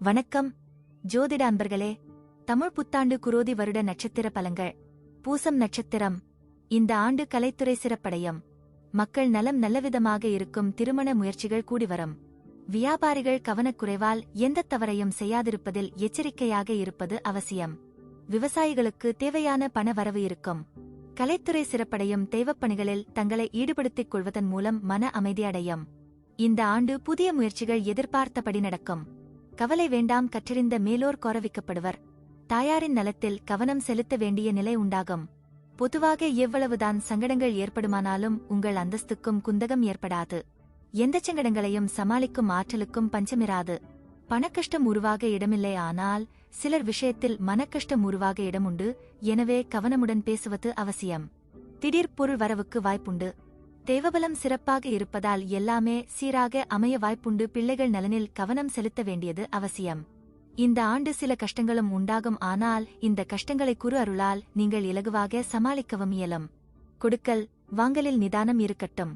வணக்கம் ஜோதிட அன்பர்களே. தமிழ் புத்தாண்டு குரோதி வருட நட்சத்திர பலன்கள். பூசம் நட்சத்திரம். இந்த ஆண்டு கலைத்துறை சிறப்படையும். மக்கள் நலம் நல்லவிதமாக இருக்கும். திருமண முயற்சிகள் கூடிவரும். வியாபாரிகள் கவனக்குறைவால் எந்தத் தவறையும் செய்யாதிருப்பதில் எச்சரிக்கையாக இருப்பது அவசியம். விவசாயிகளுக்கு தேவையான பண வரவு இருக்கும். கலைத்துறை சிறப்படையும். தெய்வப்பணிகளில் தங்களை ஈடுபடுத்திக் கொள்வதன் மூலம் மன அமைதியடையும். இந்த ஆண்டு புதிய முயற்சிகள் எதிர்பார்த்தபடி நடக்கும். கவலை வேண்டாம், கற்றறிந்த மேலோர் கௌரவிக்கப்படுவர். தாயாரின் நலத்தில் கவனம் செலுத்த வேண்டிய நிலை உண்டாகும். பொதுவாக எவ்வளவுதான் சங்கடங்கள் ஏற்படுமானாலும் உங்கள் அந்தஸ்துக்கும் குந்தகம் ஏற்படாது. எந்தச் சங்கடங்களையும் சமாளிக்கும் ஆற்றலுக்கும் பஞ்சமிராது. பணக்கஷ்டம் உருவாக இடமில்லை, ஆனால் சிலர் விஷயத்தில் மனக்கஷ்டம் உருவாக இடமுண்டு. எனவே கவனமுடன் பேசுவது அவசியம். திடீர் பொருள் வரவுக்கு வாய்ப்புண்டு. தேவபலம் சிறப்பாக இருப்பதால் எல்லாமே சீராக அமைய வாய்ப்புண்டு. பிள்ளைகள் நலனில் கவனம் செலுத்த வேண்டியது அவசியம். இந்த ஆண்டு சில கஷ்டங்களும் உண்டாகும், ஆனால் இந்த கஷ்டங்களை குரு அருளால் நீங்கள் இலகுவாக சமாளிக்கவும் இயலும். கொடுக்கல் வாங்கலில் நிதானம் இருக்கட்டும்.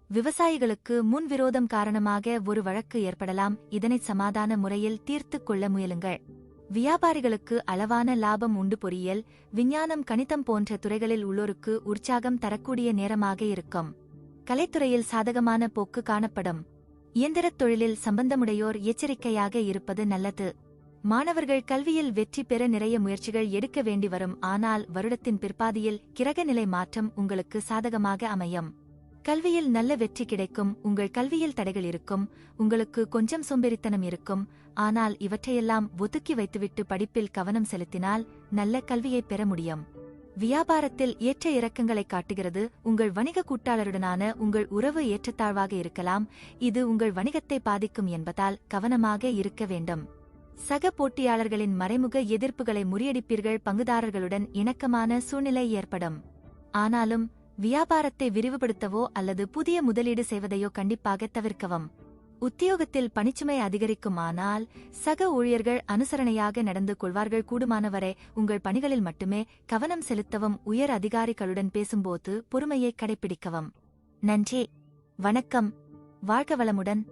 விவசாயிகளுக்கு முன்விரோதம் காரணமாக ஒரு வழக்கு ஏற்படலாம். இதனை சமாதான முறையில் தீர்த்துக் கொள்ள முயலுங்கள். வியாபாரிகளுக்கு அளவான லாபம் உண்டு. பொறியியல், விஞ்ஞானம், கணிதம் போன்ற துறைகளில் உள்ளோருக்கு உற்சாகம் தரக்கூடிய நேரமாக இருக்கும். கலைத்துறையில் சாதகமான போக்கு காணப்படும். இயந்திரத் தொழிலில் சம்பந்தமுடையோர் எச்சரிக்கையாக இருப்பது நல்லது. மாணவர்கள் கல்வியில் வெற்றி பெற நிறைய முயற்சிகள் எடுக்க வேண்டி வரும், ஆனால் வருடத்தின் பிற்பாதியில் கிரகநிலை மாற்றம் உங்களுக்கு சாதகமாக அமையும். கல்வியில் நல்ல வெற்றி கிடைக்கும். உங்கள் கல்வியில் தடைகள் இருக்கும். உங்களுக்கு கொஞ்சம் சோம்பேறித்தனம் இருக்கும், ஆனால் இவற்றையெல்லாம் ஒதுக்கி வைத்துவிட்டு படிப்பில் கவனம் செலுத்தினால் நல்ல கல்வியை பெற முடியும். வியாபாரத்தில் ஏற்ற இறக்கங்களை காட்டுகிறது. உங்கள் வணிக கூட்டாளருடனான உங்கள் உறவு ஏற்றத்தாழ்வாக இருக்கலாம். இது உங்கள் வணிகத்தை பாதிக்கும் என்பதால் கவனமாக இருக்க வேண்டும். சக போட்டியாளர்களின் மறைமுக எதிர்ப்புகளை முறியடிப்பீர்கள். பங்குதாரர்களுடன் இணக்கமான சூழ்நிலை ஏற்படும். ஆனாலும் வியாபாரத்தை விரிவுபடுத்தவோ அல்லது புதிய முதலீடு செய்வதையோ கண்டிப்பாக தவிர்க்கவும். உத்தியோகத்தில் பணிச்சுமை அதிகரிக்கும், ஆனால் சக ஊழியர்கள் அனுசரணையாக நடந்து கொள்வார்கள். கூடுமானவரை உங்கள் பணிகளில் மட்டுமே கவனம் செலுத்தவும். உயர் அதிகாரிகளுடன் பேசும்போது பொறுமையை கடைபிடிக்கவும். நன்றி, வணக்கம், வாழ்க வளமுடன்.